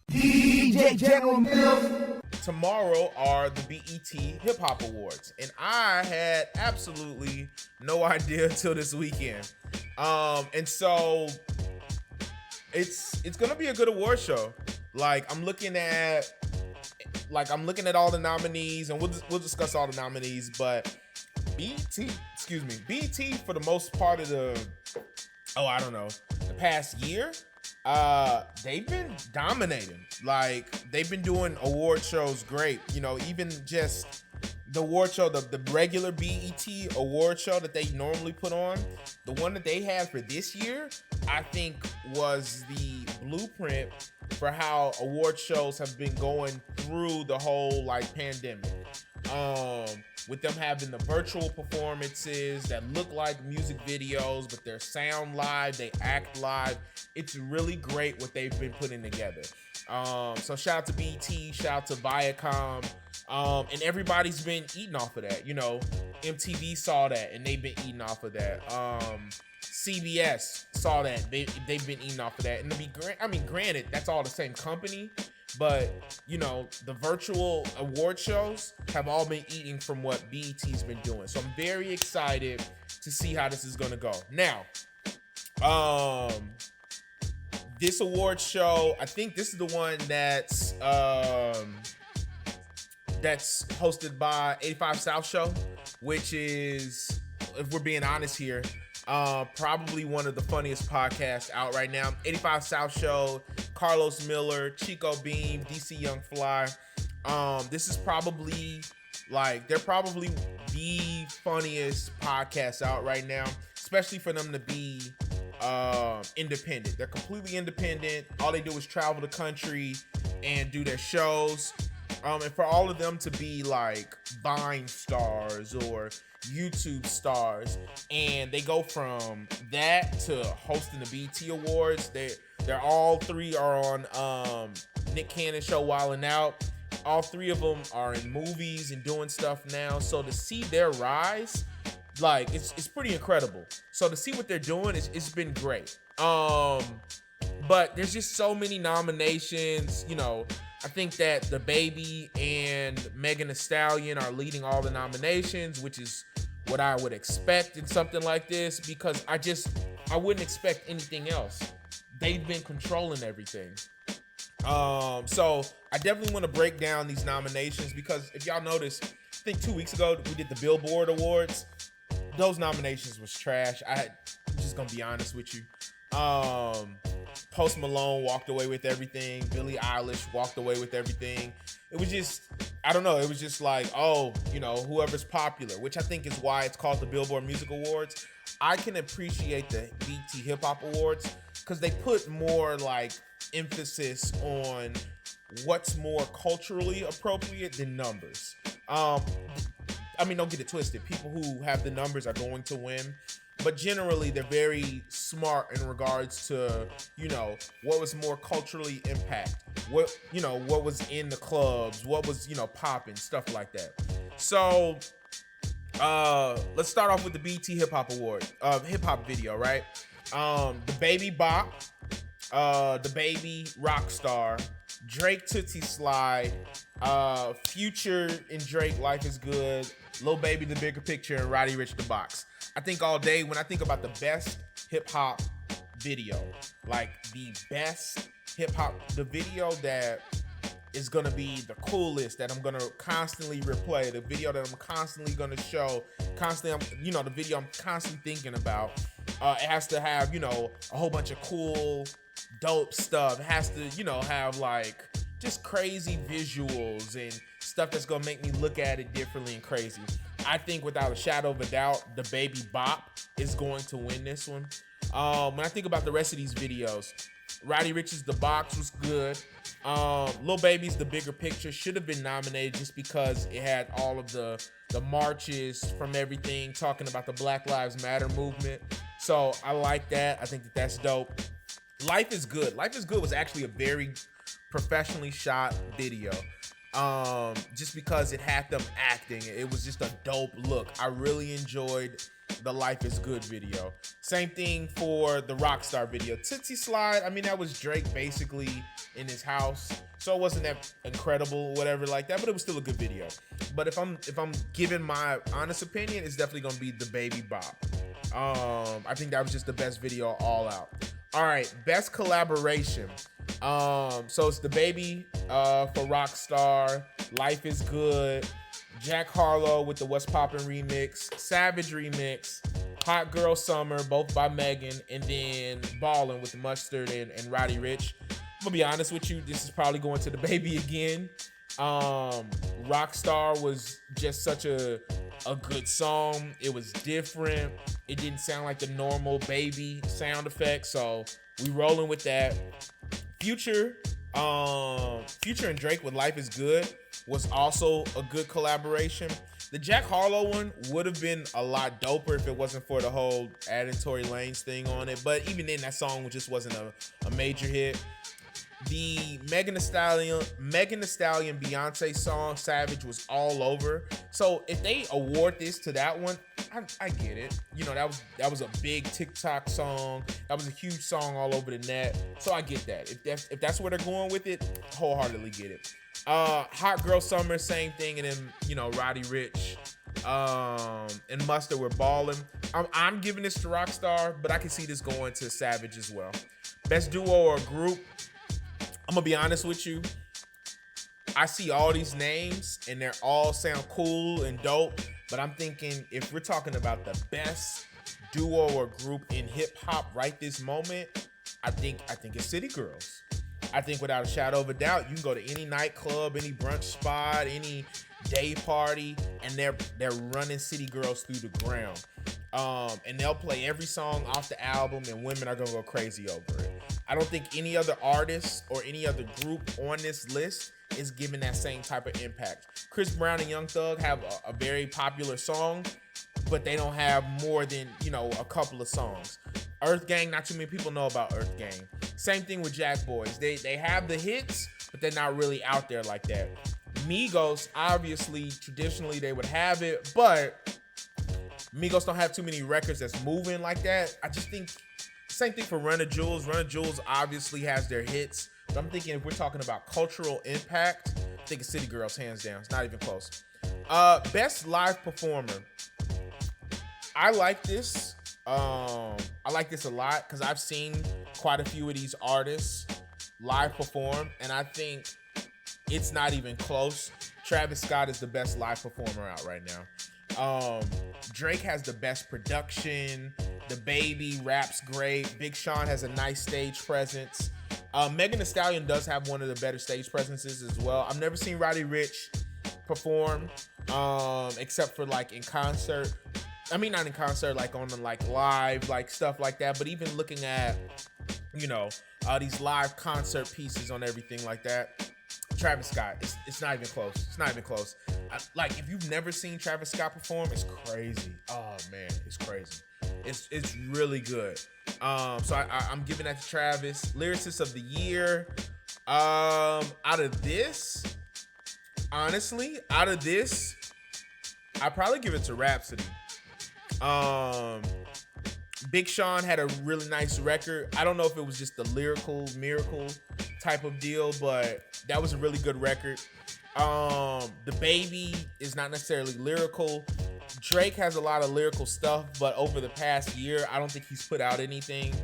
DJ General Mills. Tomorrow are the BET Hip Hop Awards, and I had absolutely no idea until this weekend. And so it's gonna be a good award show. I'm looking at all the nominees, and we'll discuss all the nominees. But BET for the most part of the past year, they've been dominating. They've been doing award shows great. Even just the award show, the regular BET award show that they normally put on, the one that they had for this year, I think was the blueprint for how award shows have been going through the whole pandemic. With them having the virtual performances that look like music videos, but they're sound live, they act live. It's really great what they've been putting together. So shout out to BT, shout out to Viacom, and everybody's been eating off of that. MTV saw that and they've been eating off of that. CBS saw that, they've been eating off of that. And granted, that's all the same company, but the virtual award shows have all been eating from what BET's been doing. So I'm very excited to see how this is going to go. Now, this award show, I think this is the one that's hosted by 85 South Show, which is, if we're being honest here, probably one of the funniest podcasts out right now. 85 South Show, Carlos Miller, Chico Beam, DC Young Fly. This is probably they're probably the funniest podcast out right now, especially for them to be independent. They're completely independent. All they do is travel the country and do their shows. And for all of them to be Vine stars or YouTube stars, and they go from that to hosting the BET Awards. They're all three are on Nick Cannon's show Wildin' Out. All three of them are in movies and doing stuff now. So to see their rise, it's pretty incredible. So to see what they're doing, it's been great. But there's just so many nominations. I think that the Baby and Megan Thee Stallion are leading all the nominations, which is what I would expect in something like this, because I wouldn't expect anything else. They've been controlling everything. So I definitely want to break down these nominations, because if y'all noticed, I think 2 weeks ago we did the Billboard Awards. Those nominations was trash. I'm just gonna be honest with you. Post Malone walked away with everything. Billie Eilish walked away with everything. It was just, I don't know. It was just whoever's popular, which I think is why it's called the Billboard Music Awards. I can appreciate the BET Hip Hop Awards because they put more emphasis on what's more culturally appropriate than numbers. Don't get it twisted. People who have the numbers are going to win. But generally, they're very smart in regards to, what was more culturally impact, what was in the clubs, what was, popping, stuff like that. So, let's start off with the BET Hip Hop Award, hip hop video, right? The Baby Bop, the Baby Rockstar, Drake Tootsie Slide, Future and Drake Life is Good, Lil Baby The Bigger Picture, and Roddy Ricch The Box. I think all day when I think about the best hip hop video, the video that is gonna be the coolest, that I'm gonna constantly replay, the video that I'm constantly gonna show, the video I'm constantly thinking about. It has to have, a whole bunch of cool, dope stuff. It has to, have just crazy visuals and stuff that's gonna make me look at it differently and crazy. I think without a shadow of a doubt, the Baby Bop is going to win this one. When I think about the rest of these videos, Roddy Ricch's The Box was good. Lil Baby's The Bigger Picture should have been nominated just because it had all of the marches from everything, talking about the Black Lives Matter movement. So I like that. I think that's dope. Life is Good. Life is Good was actually a very professionally shot video. Just because it had them acting, it was just a dope look. I really enjoyed the Life is Good video. Same thing for the Rockstar video. Tootsie Slide, I mean, that was Drake basically in his house, so it wasn't that incredible, whatever like that, but it was still a good video. But if I'm giving my honest opinion, it's definitely gonna be the Baby Bop. I think that was just the best video all out. All right, best collaboration. So it's the Baby for Rockstar, Life is Good, Jack Harlow with the What's Poppin' remix, Savage remix, Hot Girl Summer, both by Megan, and then Ballin' with Mustard and Roddy Ricch. I'm gonna be honest with you, this is probably going to the Baby again. Rockstar was just such a good song. It was different. It didn't sound like the normal Baby sound effect, so we rolling with that. Future and Drake with Life is Good was also a good collaboration. The Jack Harlow one would have been a lot doper if it wasn't for the whole adding Tory Lanez thing on it, but even then that song just wasn't a major hit. The Megan Thee Stallion Beyonce song Savage was all over. So if they award this to that one, I get it. You know, that was a big TikTok song. That was a huge song all over the net. So I get that. If that's where they're going with it, wholeheartedly get it. Hot Girl Summer, same thing, and then, you know, Roddy Ricch and Mustard were balling. I'm giving this to Rockstar, but I can see this going to Savage as well. Best duo or group. I'm gonna be honest with you. I see all these names and they're all sound cool and dope, but I'm thinking if we're talking about the best duo or group in hip hop right this moment, I think it's City Girls. I think without a shadow of a doubt, you can go to any nightclub, any brunch spot, any day party, and they're running City Girls through the ground. And they'll play every song off the album, and women are gonna go crazy over it. I don't think any other artist or any other group on this list is giving that same type of impact. Chris Brown and Young Thug have a very popular song, but they don't have more than, you know, a couple of songs. Earth Gang, not too many people know about Earth Gang. Same thing with Jack Boys. They have the hits, but they're not really out there like that. Migos, obviously, traditionally they would have it, but Migos don't have too many records that's moving like that. I just think same thing for Run the Jewels. Run the Jewels obviously has their hits, but I'm thinking if we're talking about cultural impact, I think it's City Girls hands down. It's not even close. Best live performer. I like this. I like this a lot because I've seen quite a few of these artists live perform, and I think it's not even close. Travis Scott is the best live performer out right now. Drake has the best production. The Baby raps great. Big Sean has a nice stage presence. Megan Thee Stallion does have one of the better stage presences as well. I've never seen Roddy Ricch perform, except for like in concert. I mean, not in concert, like on the like live, like stuff like that. But even looking at, you know, these live concert pieces on everything like that, Travis Scott, it's not even close. It's not even close. Like, if you've never seen Travis Scott perform, it's crazy. Oh man, it's crazy. It's really good. So I'm giving that to Travis. Lyricist of the year. Out of this, honestly, I'd probably give it to Rhapsody. Big Sean had a really nice record. I don't know if it was just the lyrical miracle type of deal, but that was a really good record. The Baby is not necessarily lyrical. Drake has a lot of lyrical stuff, but over the past year, I don't think he's put out anything.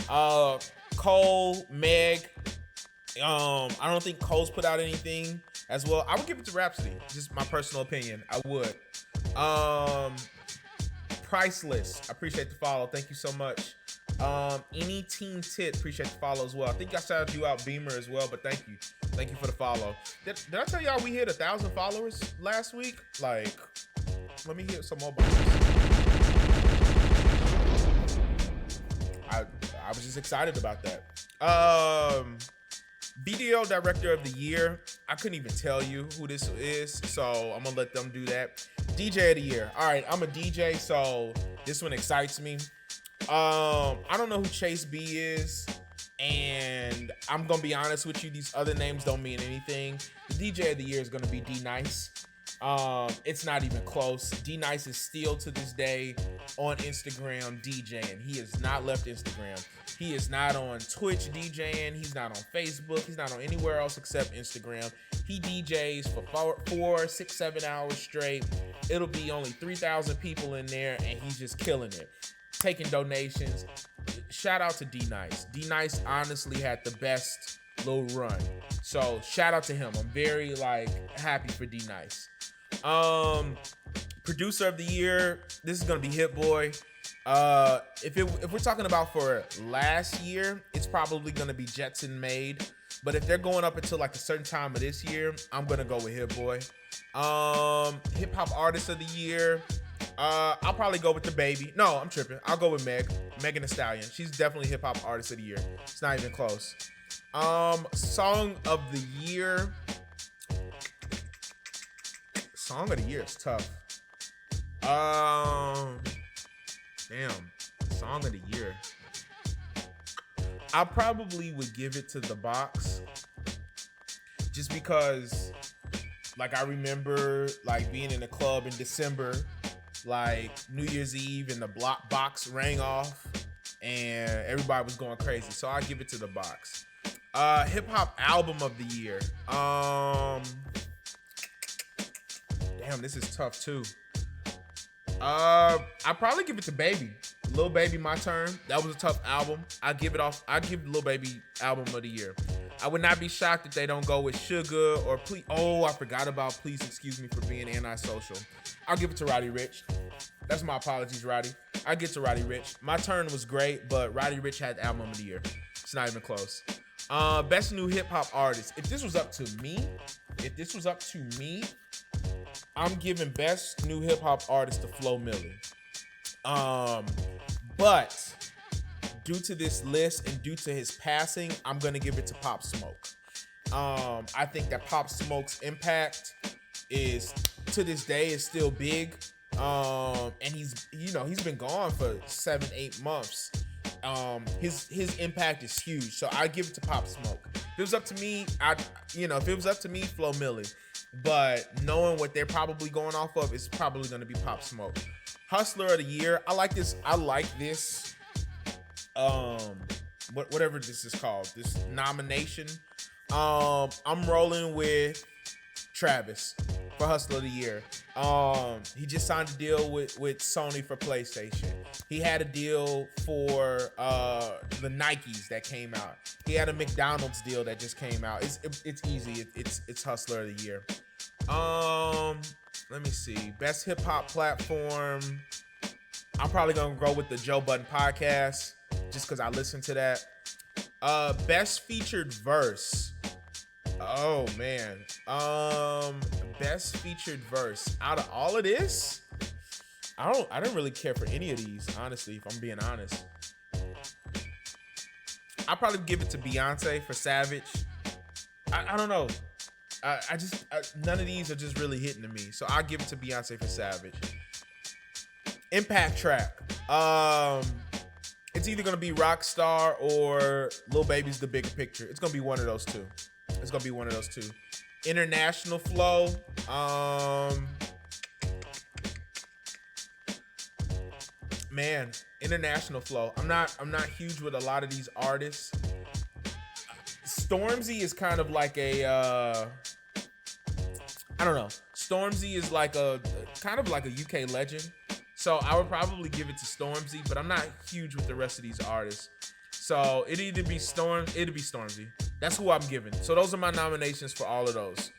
Cole, Meg, I don't think Cole's put out anything as well. I would give it to Rhapsody, just my personal opinion. I would. Priceless, I appreciate the follow. Thank you so much. Any Team Tit, appreciate the follow as well. I think I shouted you out, Beamer, as well, but thank you for the follow. Did I tell y'all we hit 1,000 followers last week? Like, let me hit some more buttons. I was just excited about that. Video Director of the Year, I couldn't even tell you who this is, so I'm gonna let them do that. DJ of the Year. All right, I'm a DJ, so this one excites me. I don't know who Chase B is, and I'm gonna be honest with you, these other names don't mean anything. The DJ of the Year is gonna be D Nice. It's not even close. D Nice is still to this day on Instagram DJing. He has not left Instagram. He is not on Twitch DJing. He's not on Facebook. He's not on anywhere else except Instagram. He DJs for 4, 6, 7 hours straight. It'll be only 3,000 people in there, and he's just killing it. Taking donations. Shout out to D Nice. D Nice honestly had the best little run. So shout out to him. I'm very happy for D Nice. Producer of the year, this is gonna be Hit Boy. If we're talking about for last year, it's probably gonna be Jetson Made. But if they're going up until a certain time of this year, I'm gonna go with Hit Boy. Hip hop artist of the year, I'll probably go with the Baby. No, I'm tripping. I'll go with Megan Thee Stallion. She's definitely hip hop artist of the year. It's not even close. Song of the year. Song of the year is tough. Damn. Song of the year. I probably would give it to The Box. Just because, I remember, being in a club in December, New Year's Eve, and the box rang off, and everybody was going crazy. So I give it to The Box. Hip hop album of the year. Damn, this is tough too. I probably give it to Baby. Lil Baby, My Turn. That was a tough album. I give Lil Baby album of the year. I would not be shocked if they don't go with Sugar or Please. Oh, I forgot about Please Excuse Me for Being Antisocial. I'll give it to Roddy Ricch. That's my apologies, Roddy. I get to Roddy Ricch. My Turn was great, but Roddy Ricch had the album of the year. It's not even close. Best new hip hop artist. If this was up to me, I'm giving best new hip hop artist to Flo Milli. But due to this list and due to his passing, I'm gonna give it to Pop Smoke. I think that Pop Smoke's impact is to this day is still big. And he's been gone for 7-8 months. His impact is huge. So I give it to Pop Smoke. If it was up to me, Flo Milli. But knowing what they're probably going off of, it's probably going to be Pop Smoke. Hustler of the year. I like this. Whatever this is called, this nomination. I'm rolling with Travis for Hustler of the Year. He just signed a deal with Sony for PlayStation. He had a deal for the Nikes that came out. He had a McDonald's deal that just came out. It's easy. It's Hustler of the Year. Let me see. Best hip hop platform. I'm probably gonna go with the Joe Budden podcast just because I listen to that. Best featured verse. Oh man. Best featured verse. Out of all of this, I didn't really care for any of these, honestly, if I'm being honest. I'll probably give it to Beyonce for Savage. I don't know. None of these are just really hitting to me. So I'll give it to Beyonce for Savage. Impact track. It's either gonna be Rockstar or Lil Baby's The Bigger Picture. It's gonna be one of those two. International flow. Man, international flow. I'm not huge with a lot of these artists. Stormzy is kind of like a I don't know. Stormzy is kind of like a UK legend. So I would probably give it to Stormzy, but I'm not huge with the rest of these artists. So it'd be Stormzy. That's who I'm giving. So those are my nominations for all of those.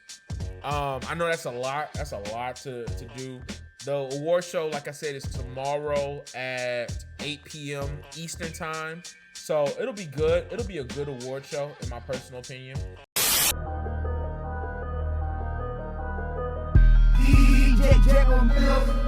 I know that's a lot. That's a lot to do. The award show, like I said, is tomorrow at 8 p.m. Eastern time. So it'll be good. It'll be a good award show, in my personal opinion. DJ General Mills.